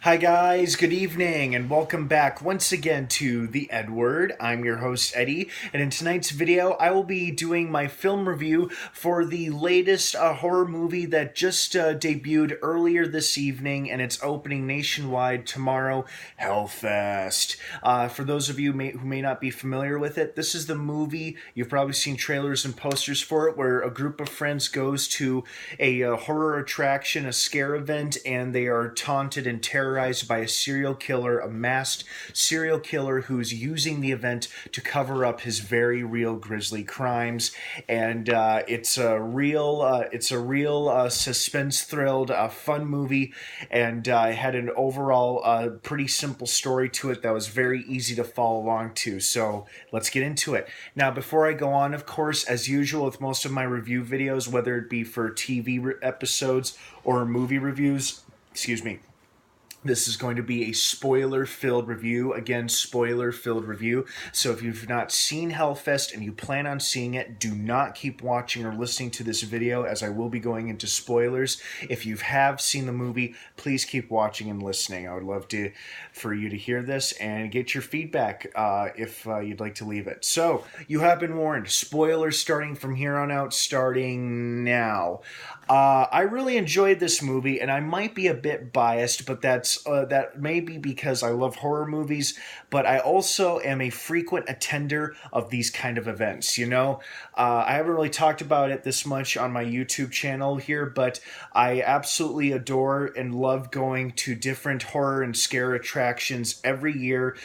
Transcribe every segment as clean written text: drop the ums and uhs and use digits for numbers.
Hi guys, good evening, and welcome back once again to the EdWord. I'm your host Eddie, and in tonight's video I will be doing my film review for the latest horror movie that just debuted earlier this evening, and it's opening nationwide tomorrow, Hellfest. For those of you who may not be familiar with it, this is the movie, you've probably seen trailers and posters for it, where a group of friends goes to a horror attraction, a scare event, and they are taunted and terrorized by a serial killer, a masked serial killer who's using the event to cover up his very real grisly crimes. And it's a real suspense-thrilled, fun movie, and had an overall pretty simple story to it that was very easy to follow along to. So let's get into it. Now, before I go on, of course, as usual with most of my review videos, whether it be for TV episodes or movie reviews, excuse me, this is going to be a spoiler-filled review. Again, spoiler-filled review. So if you've not seen Hellfest and you plan on seeing it, do not keep watching or listening to this video, as I will be going into spoilers. If you have seen the movie, please keep watching and listening. I would love for you to hear this and get your feedback if you'd like to leave it. So, you have been warned. Spoilers starting from here on out, starting now. I really enjoyed this movie, and I might be a bit biased, but that may be because I love horror movies, but I also am a frequent attender of these kind of events, you know? I haven't really talked about it this much on my YouTube channel here, but I absolutely adore and love going to different horror and scare attractions every year.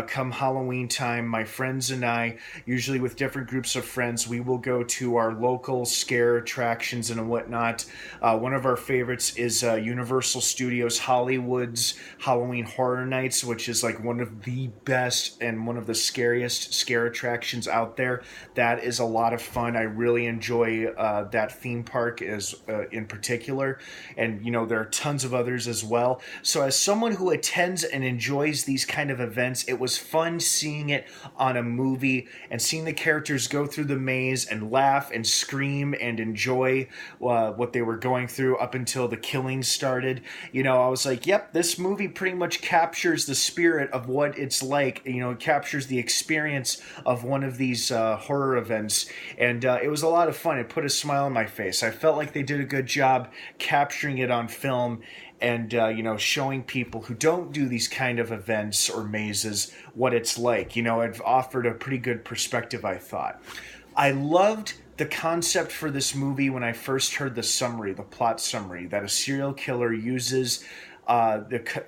Come Halloween time, my friends and I, usually with different groups of friends, we will go to our local scare attractions and whatnot. One of our favorites is Universal Studios Hollywood's Halloween Horror Nights, which is like one of the best and one of the scariest scare attractions out there. That is a lot of fun. I really enjoy that theme park in particular, and you know there are tons of others as well. So as someone who attends and enjoys these kind of events, it was fun seeing it on a movie and seeing the characters go through the maze and laugh and scream and enjoy what they were going through up until the killings started. You know, I was like, yep, this movie pretty much captures the spirit of what it's like. You know, it captures the experience of one of these horror events, and it was a lot of fun. It put a smile on my face. I felt like they did a good job capturing it on film and, you know, showing people who don't do these kind of events or mazes what it's like. You know, it offered a pretty good perspective, I thought. I loved the concept for this movie when I first heard the plot summary, that a serial killer uses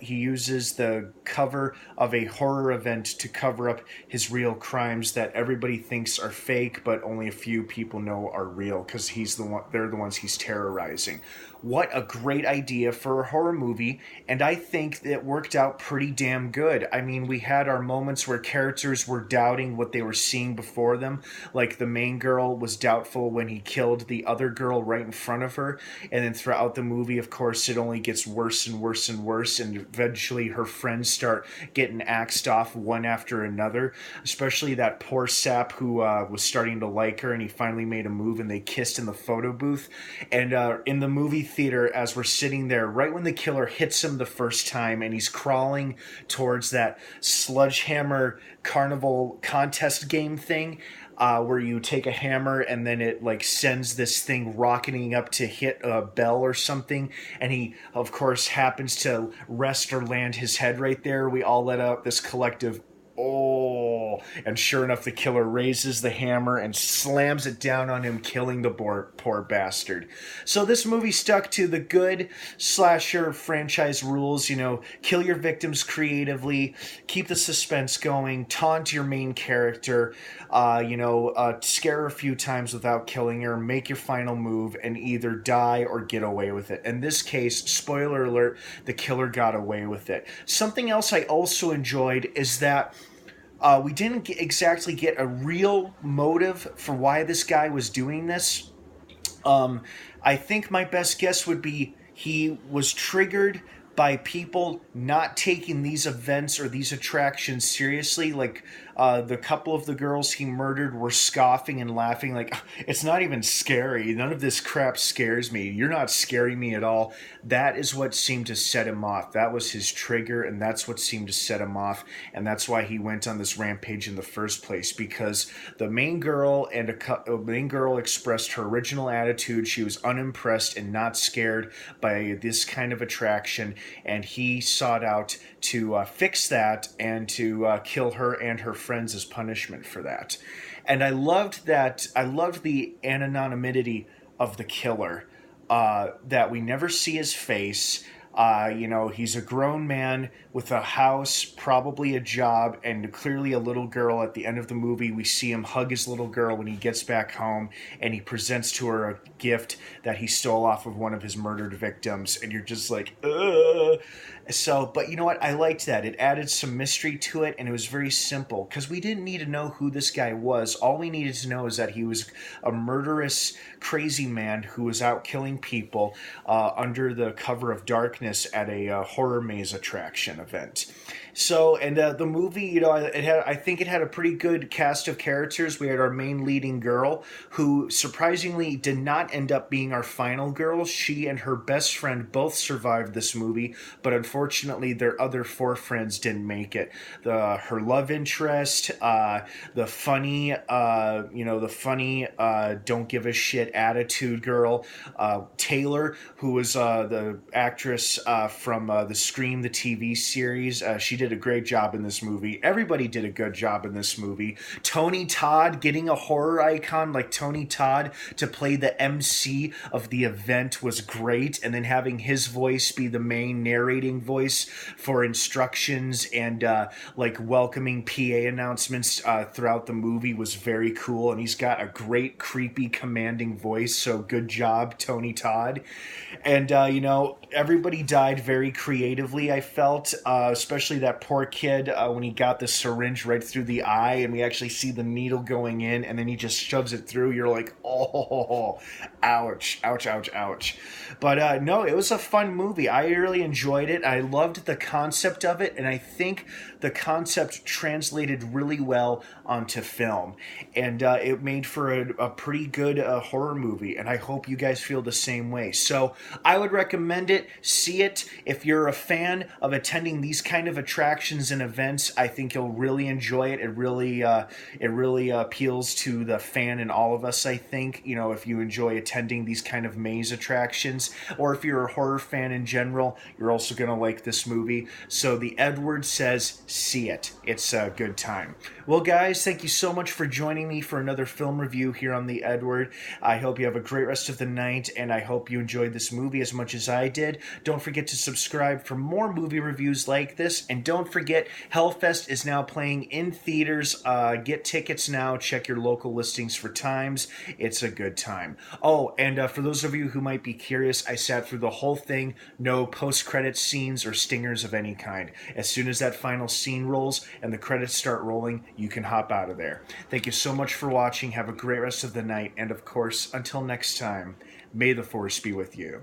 he uses the cover of a horror event to cover up his real crimes that everybody thinks are fake, but only a few people know are real because they're the ones he's terrorizing. What a great idea for a horror movie, and I think it worked out pretty damn good. I mean, we had our moments where characters were doubting what they were seeing before them, like the main girl was doubtful when he killed the other girl right in front of her, and then throughout the movie, of course, it only gets worse and worse and worse, and eventually her friends start getting axed off one after another, especially that poor sap who was starting to like her, and he finally made a move and they kissed in the photo booth. And in the movie theater, as we're sitting there, right when the killer hits him the first time and he's crawling towards that sledgehammer carnival contest game thing, where you take a hammer and then it like sends this thing rocketing up to hit a bell or something, and he of course happens to rest or land his head right there. We all let out this collective "oh," and sure enough, the killer raises the hammer and slams it down on him, killing the poor bastard. So this movie stuck to the good slasher franchise rules, you know, kill your victims creatively, keep the suspense going, taunt your main character, scare her a few times without killing her, make your final move, and either die or get away with it. In this case, spoiler alert, the killer got away with it. Something else I also enjoyed is that we didn't exactly get a real motive for why this guy was doing this. I think my best guess would be he was triggered by people not taking these events or these attractions seriously. Like, The couple of the girls he murdered were scoffing and laughing like, it's not even scary. None of this crap scares me. You're not scaring me at all. That is what seemed to set him off. That was his trigger, and that's what seemed to set him off. And that's why he went on this rampage in the first place, because the main girl expressed her original attitude. She was unimpressed and not scared by this kind of attraction, and he sought out to fix that and to kill her and her friends as punishment for that. And I loved that. I loved the anonymity of the killer. That we never see his face. He's a grown man with a house, probably a job, and clearly a little girl. At the end of the movie, we see him hug his little girl when he gets back home, and he presents to her a gift that he stole off of one of his murdered victims. And you're just like, ugh. So, but you know what? I liked that. It added some mystery to it, and it was very simple because we didn't need to know who this guy was. All we needed to know is that he was a murderous, crazy man who was out killing people under the cover of darkness at a horror maze attraction event. So, and the movie, I think it had a pretty good cast of characters. We had our main leading girl, who surprisingly did not end up being our final girl. She and her best friend both survived this movie, but unfortunately, their other four friends didn't make it. Her love interest, the funny, don't give a shit attitude girl, Taylor, who was the actress from the Scream, the TV series. She did a great job in this movie. Everybody did a good job in this movie. Tony Todd, getting a horror icon like Tony Todd to play the MC of the event was great, and then having his voice be the main narrating voice for instructions and welcoming PA announcements throughout the movie was very cool, and he's got a great, creepy, commanding voice, so good job, Tony Todd. And, everybody died very creatively, I felt, especially that poor kid when he got the syringe right through the eye, and we actually see the needle going in, and then he just shoves it through. You're like, oh, ouch, ouch, ouch, ouch. But no, it was a fun movie. I really enjoyed it. I loved the concept of it, and I think the concept translated really well onto film. And it made for a pretty good horror movie, and I hope you guys feel the same way. So I would recommend it. See it. If you're a fan of attending these kind of attractions and events, I think you'll really enjoy it. It really appeals to the fan in all of us, I think. If you enjoy attending these kind of maze attractions, or if you're a horror fan in general, you're also going to like this movie. So the EdWord says, see it. It's a good time. Well, guys, thank you so much for joining me for another film review here on the EdWord. I hope you have a great rest of the night, and I hope you enjoyed this movie as much as I did. Don't forget to subscribe for more movie reviews like this, and don't forget, Hellfest is now playing in theaters. Get tickets now. Check your local listings for times. It's a good time. Oh, and for those of you who might be curious, I sat through the whole thing. No post-credit scenes or stingers of any kind. As soon as that final scene rolls and the credits start rolling, you can hop out of there. Thank you so much for watching. Have a great rest of the night. And of course, until next time, may the Force be with you.